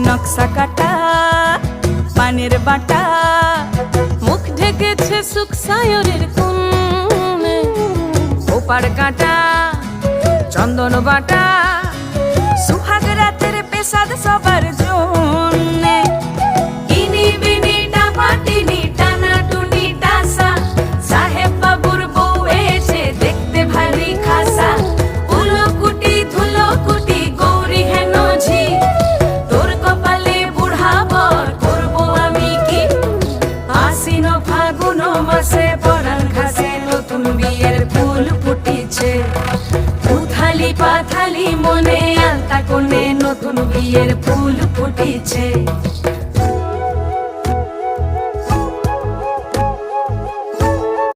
নকশা কাটা পানের বাটা, মুখ ঢেকেছে সুখ সায়রের কোণে, ওপার কাটা চন্দন বাটা, সুহাগ রাতের পেশাদ সবার জন্যে। ইনি বিনি টাপাটিনি টানা টুনি টাসা, সাহেব বাবুর বউ এসে দেখতে ভারী খাসা, উলকুটি ধুলকুটি গৌরী হেন ঝি, তোর কপালে বুড়া বর করবো আমি কি। আশ্বিন ফাগুন মাসে পরাণ ঘাসে নতুন বিয়ের ফুল ফুটিছে, উথালি পাথালি মনে আলতা কোণে নতুন বিয়ের ফুল ফুটিছে।